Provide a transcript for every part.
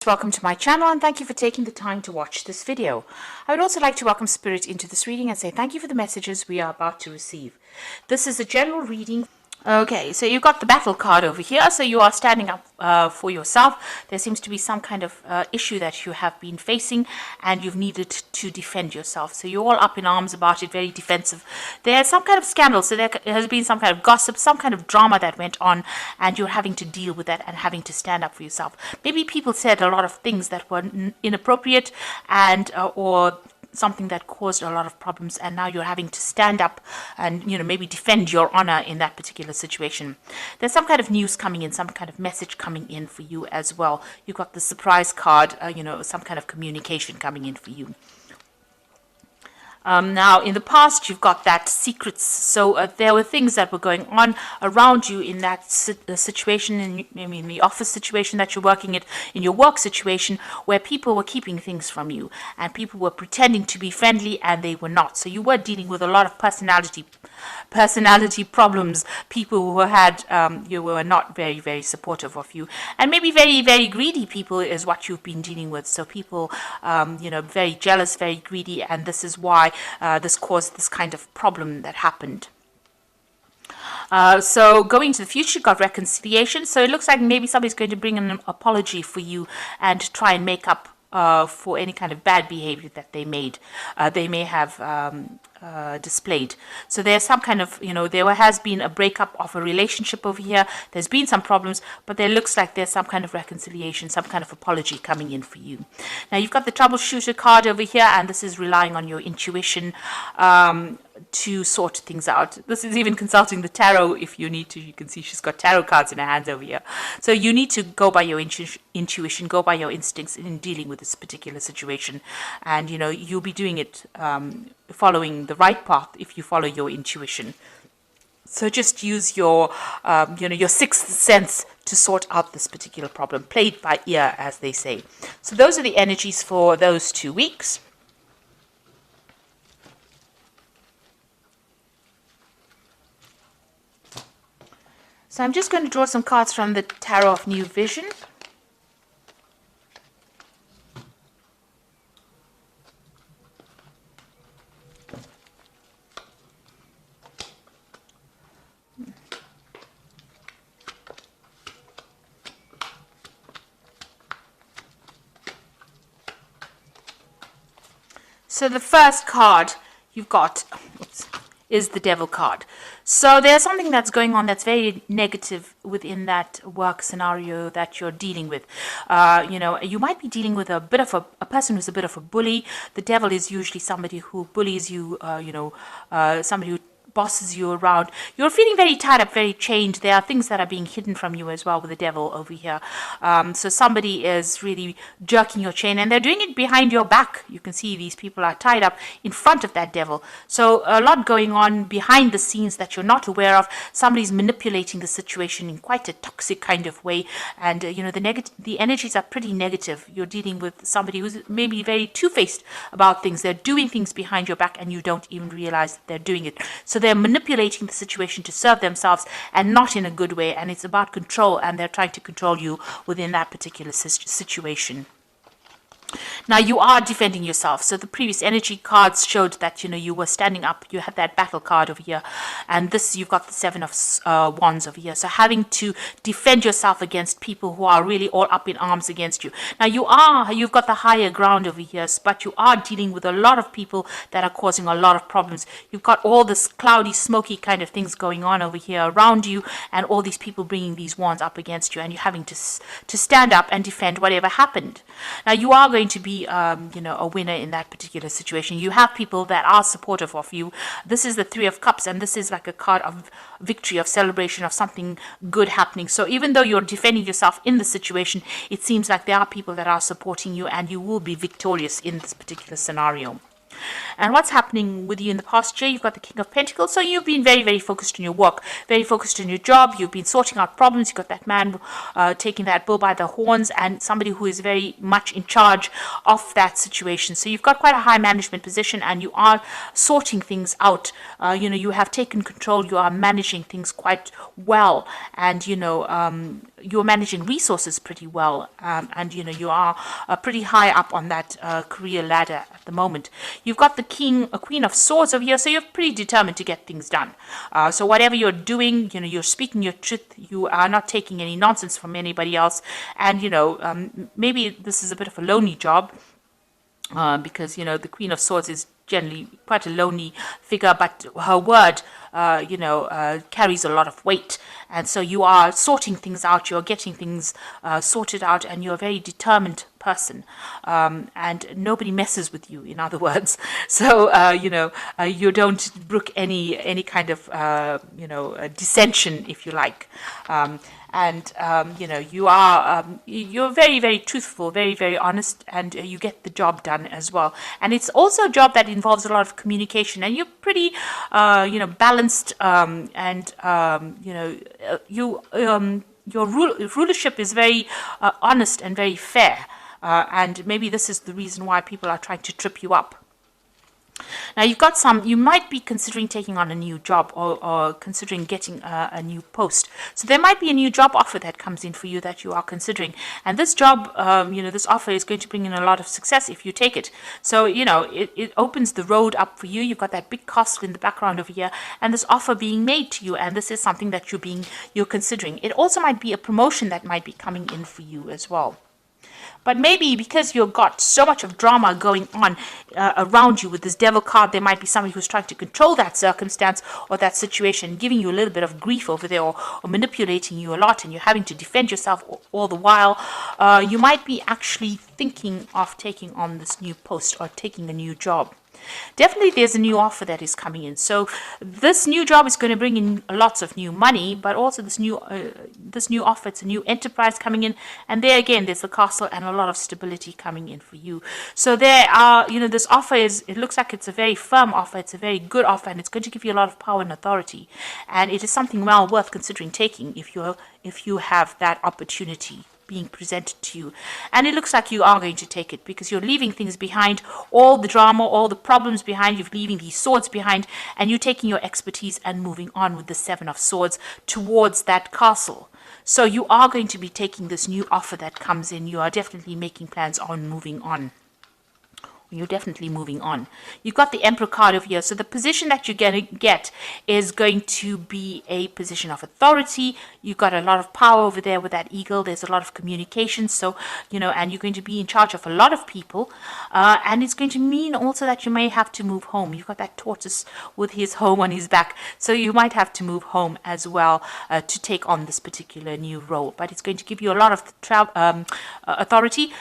Welcome to my channel and thank you for taking the time to watch this video. I would also like to welcome Spirit into this reading and say thank you for the messages we are about to receive. This is a general reading. Okay, so you've got the battle card over here, so you are standing up for yourself. There seems to be some kind of issue that you have been facing and you've needed to defend yourself. So you're all up in arms about it, very defensive. There's some kind of scandal, so there has been some kind of gossip, some kind of drama that went on, and you're having to deal with that and having to stand up for yourself. Maybe people said a lot of things that were inappropriate and or something that caused a lot of problems, and now you're having to stand up and maybe defend your honor in that particular situation. There's some kind of news coming in, some kind of message coming in for you as well. You've got the surprise card, some kind of communication coming in for you. Now, in the past, you've got that secrets. So there were things that were going on around you in that situation, in the office situation that you're working at, in your work situation, where people were keeping things from you and people were pretending to be friendly and they were not. So you were dealing with a lot of personality problems. People who had you were not very, very supportive of you, and maybe very, very greedy people is what you've been dealing with. So people very jealous, very greedy, and this is why this caused this kind of problem that happened. So going to the future, got reconciliation. So it looks like maybe somebody's going to bring an apology for you and try and make up for any kind of bad behavior that they may have displayed. So there's some kind of, there has been a breakup of a relationship over here. There's been some problems, but there looks like there's some kind of reconciliation, some kind of apology coming in for you. Now you've got the troubleshooter card over here, and this is relying on your intuition to sort things out. This is even consulting the tarot if you need to. You can see she's got tarot cards in her hands over here. So you need to go by your intuition, go by your instincts in dealing with this particular situation. And, you'll be doing it following the right path if you follow your intuition. So just use your, your sixth sense to sort out this particular problem. Play it by ear, as they say. So those are the energies for those 2 weeks. So I'm just going to draw some cards from the Tarot of New Vision. So the first card you've got is the Devil card. So there's something that's going on that's very negative within that work scenario that you're dealing with. You might be dealing with a person who's a bit of a bully. The Devil is usually somebody who bullies you, somebody who bosses you around. You're feeling very tied up, very chained. There are things that are being hidden from you as well with the Devil over here. So somebody is really jerking your chain, and they're doing it behind your back. You can see these people are tied up in front of that Devil. So a lot going on behind the scenes that you're not aware of. Somebody's manipulating the situation in quite a toxic kind of way, and the energies are pretty negative. You're dealing with somebody who's maybe very two-faced about things. They're doing things behind your back and you don't even realize that they're doing it. So they're manipulating the situation to serve themselves and not in a good way, and it's about control, and they're trying to control you within that particular situation. Now you are defending yourself. So the previous energy cards showed that you were standing up. You had that battle card over here, and this you've got the Seven of Wands over here. So having to defend yourself against people who are really all up in arms against you. Now you've got the higher ground over here, but you are dealing with a lot of people that are causing a lot of problems. You've got all this cloudy, smoky kind of things going on over here around you, and all these people bringing these wands up against you, and you're having to stand up and defend whatever happened. Now you are going to be a winner in that particular situation. You have people that are supportive of you. This is the Three of Cups, and this is like a card of victory, of celebration, of something good happening. So even though you're defending yourself in the situation, it seems like there are people that are supporting you, and you will be victorious in this particular scenario. And what's happening with you in the past year? You've got the King of Pentacles. So you've been very, very focused on your work, very focused on your job. You've been sorting out problems. You've got that man taking that bull by the horns, and somebody who is very much in charge of that situation. So you've got quite a high management position, and you are sorting things out. You have taken control. You are managing things quite well, and you're managing resources pretty well, and you are pretty high up on that career ladder at the moment. You've got the Queen of Swords over here, so you're pretty determined to get things done. So whatever you're doing, you're speaking your truth. You are not taking any nonsense from anybody else, and maybe this is a bit of a lonely job. Because the Queen of Swords is generally quite a lonely figure, but her word carries a lot of weight, and so you are sorting things out, you're getting things sorted out, and you're a very determined person, and nobody messes with you, in other words. So you don't brook any kind of dissension, if you like. You're very, very truthful, very, very honest, and you get the job done as well. And it's also a job that involves a lot of communication, and you're pretty, balanced, your rulership is very honest and very fair. And maybe this is the reason why people are trying to trip you up. Now you might be considering taking on a new job, or considering getting a new post. So there might be a new job offer that comes in for you that you are considering. And this job, this offer is going to bring in a lot of success if you take it. So, it opens the road up for you. You've got that big castle in the background over here, and this offer being made to you. And this is something that you're considering. It also might be a promotion that might be coming in for you as well. But maybe because you've got so much of drama going on around you with this devil card, there might be somebody who's trying to control that circumstance or that situation, giving you a little bit of grief over there, or manipulating you a lot, and you're having to defend yourself all the while. You might be actually thinking of taking on this new post or taking a new job. Definitely there's a new offer that is coming in. So this new job is going to bring in lots of new money, but also this new offer, it's a new enterprise coming in, and there again there's the castle and a lot of stability coming in for you. So there are, this offer it looks like it's a very firm offer, it's a very good offer, and it's going to give you a lot of power and authority, and it is something well worth considering taking if you have that opportunity being presented to you. And it looks like you are going to take it, because you're leaving things behind, all the drama, all the problems behind, you're leaving these swords behind, and you're taking your expertise and moving on with the Seven of Swords towards that castle. So you are going to be taking this new offer that comes in. You are definitely making plans on moving on. You're definitely moving on. You've got the Emperor card over here. So the position that you're going to get is going to be a position of authority. You've got a lot of power over there with that eagle. There's a lot of communication. So, and you're going to be in charge of a lot of people. And it's going to mean also that you may have to move home. You've got that tortoise with his home on his back. So you might have to move home as well to take on this particular new role. But it's going to give you a lot of authority.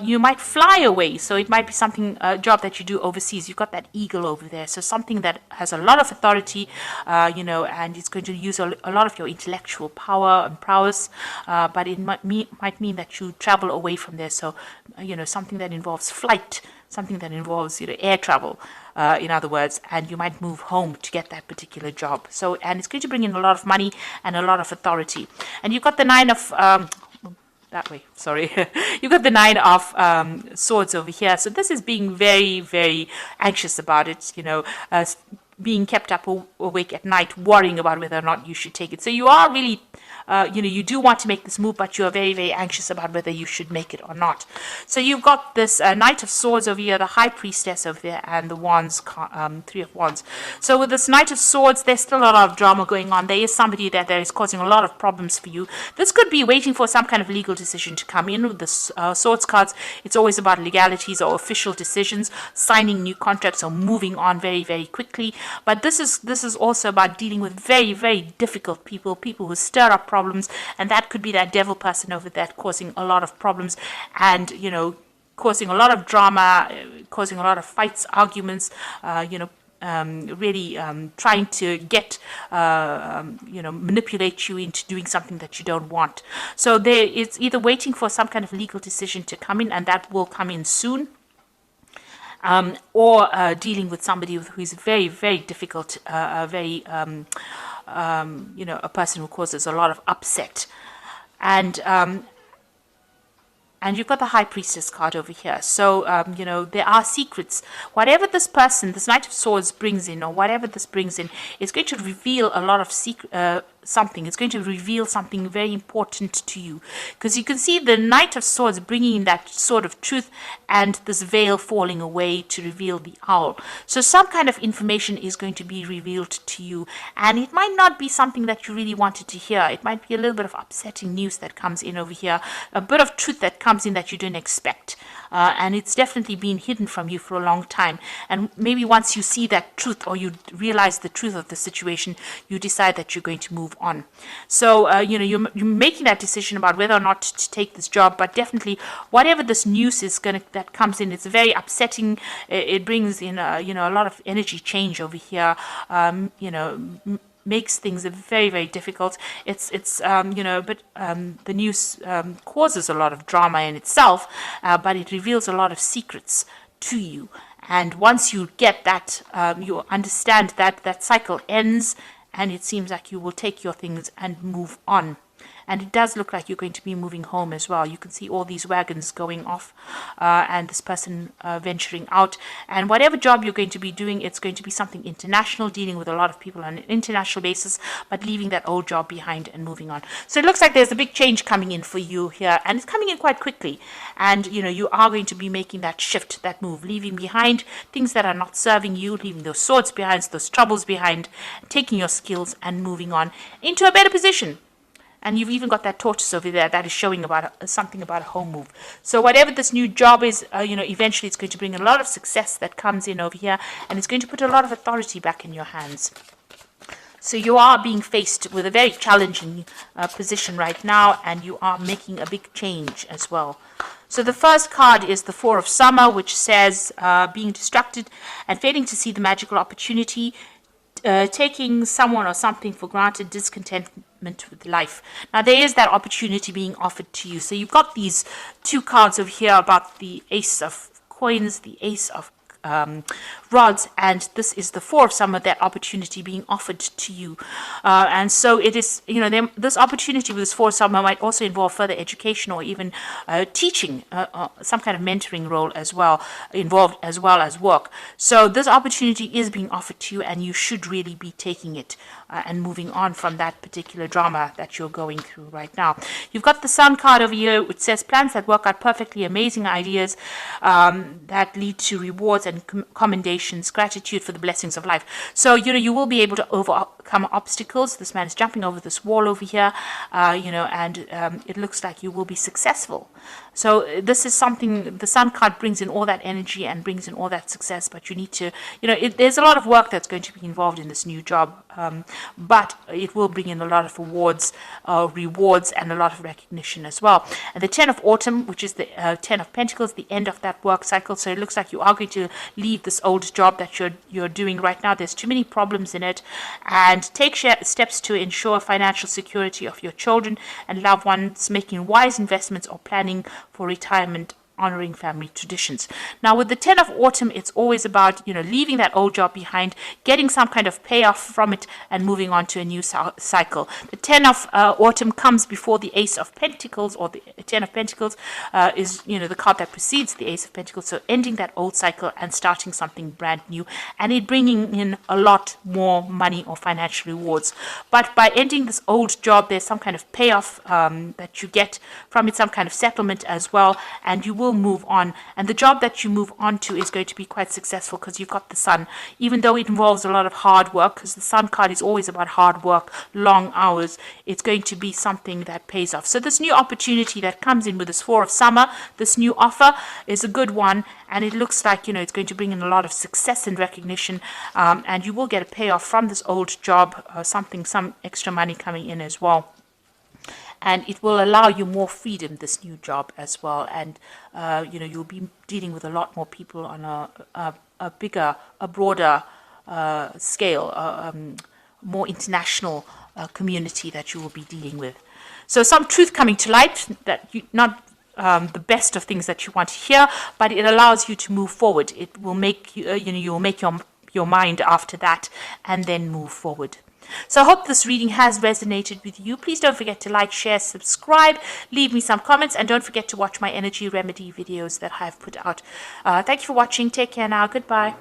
You might fly away. So it might be something, a job that you do overseas. You've got that eagle over there, so something that has a lot of authority, and it's going to use a lot of your intellectual power and prowess, but it might mean that you travel away from there. So something that involves flight, something that involves air travel, in other words, and you might move home to get that particular job. So, and it's going to bring in a lot of money and a lot of authority. And you've got the Nine of that way, sorry. You've got the Nine of Swords over here. So this is being very, very anxious about it, being kept up awake at night, worrying about whether or not you should take it. So you are really, you do want to make this move, but you're very, very anxious about whether you should make it or not. So you've got this Knight of Swords over here, the High Priestess over there, and the Wands, Three of Wands. So with this Knight of Swords, there's still a lot of drama going on. There is somebody that is causing a lot of problems for you. This could be waiting for some kind of legal decision to come in. With the Swords cards, it's always about legalities or official decisions, signing new contracts or moving on very, very quickly. But this is also about dealing with very, very difficult people who stir up problems, and that could be that devil person over there causing a lot of problems, and causing a lot of drama, causing a lot of fights, arguments, really trying to get manipulate you into doing something that you don't want. So it's either waiting for some kind of legal decision to come in, and that will come in soon. Or dealing with somebody who is very, very difficult, a person who causes a lot of upset. And you've got the High Priestess card over here. So, there are secrets. Whatever this person, this Knight of Swords brings in, or whatever this brings in, is going to reveal a lot of something. It's going to reveal something very important to you, because you can see the Knight of Swords bringing in that sword of truth and this veil falling away to reveal the owl. So some kind of information is going to be revealed to you, and it might not be something that you really wanted to hear. It might be a little bit of upsetting news that comes in over here, a bit of truth that comes in that you didn't expect. And it's definitely been hidden from you for a long time. And maybe once you see that truth, or you realize the truth of the situation, you decide that you're going to move on. So, you're making that decision about whether or not to take this job. But definitely, whatever this news is that comes in, it's very upsetting. It brings in, a lot of energy change over here. Makes things very, very difficult. But the news causes a lot of drama in itself, but it reveals a lot of secrets to you. And once you get that, you understand that cycle ends, and it seems like you will take your things and move on. And it does look like you're going to be moving home as well. You can see all these wagons going off, and this person venturing out. And whatever job you're going to be doing, it's going to be something international, dealing with a lot of people on an international basis, but leaving that old job behind and moving on. So it looks like there's a big change coming in for you here, and it's coming in quite quickly. And, you are going to be making that shift, that move, leaving behind things that are not serving you, leaving those swords behind, those troubles behind, taking your skills and moving on into a better position. And you've even got that tortoise over there that is showing about something about a home move. So whatever this new job is, eventually it's going to bring a lot of success that comes in over here, and it's going to put a lot of authority back in your hands. So you are being faced with a very challenging position right now, and you are making a big change as well. So the first card is the Four of Summer, which says being distracted and failing to see the magical opportunity, taking someone or something for granted, discontentment with life. Now there is that opportunity being offered to you. So you've got these two cards over here about the Ace of Coins, the Ace of rods, and this is the Four of Summer, that opportunity being offered to you. And so it is, this opportunity with this Four of Summer might also involve further education, or even teaching, some kind of mentoring role as well, involved, as well as work. So this opportunity is being offered to you, and you should really be taking it and moving on from that particular drama that you're going through right now. You've got the Sun card over here, which says plans that work out perfectly, amazing ideas that lead to rewards and commendations, gratitude for the blessings of life. So, you will be able to overcome obstacles. This man is jumping over this wall over here, and it looks like you will be successful. So this is something, the Sun card brings in all that energy and brings in all that success, but you need to, there's a lot of work that's going to be involved in this new job, but it will bring in a lot of rewards, and a lot of recognition as well. And the Ten of Autumn, which is the Ten of Pentacles, the end of that work cycle. So it looks like you are going to leave this old job that you're doing right now. There's too many problems in it, and take steps to ensure financial security of your children and loved ones, making wise investments or planning for retirement, honoring family traditions. Now with the Ten of Autumn, it's always about, leaving that old job behind, getting some kind of payoff from it, and moving on to a new cycle. The Ten of Autumn comes before the Ace of Pentacles, or the Ten of Pentacles is, the card that precedes the Ace of Pentacles. So ending that old cycle and starting something brand new, and it bringing in a lot more money or financial rewards. But by ending this old job, there's some kind of payoff that you get from it, some kind of settlement as well, and you will move on. And the job that you move on to is going to be quite successful, because you've got the Sun, even though it involves a lot of hard work, because the Sun card is always about hard work, long hours. It's going to be something that pays off. So this new opportunity that comes in with this Four of Summer, this new offer, is a good one, and it looks like, it's going to bring in a lot of success and recognition, and you will get a payoff from this old job, some extra money coming in as well. And it will allow you more freedom, this new job as well. And, you'll be dealing with a lot more people on a bigger, a broader scale, more international community that you will be dealing with. So some truth coming to light, that not the best of things that you want to hear, but it allows you to move forward. It will make you, you will make your mind after that, and then move forward. So I hope this reading has resonated with you. Please don't forget to like, share, subscribe, leave me some comments, and don't forget to watch my energy remedy videos that I have put out. Thank you for watching. Take care now. Goodbye.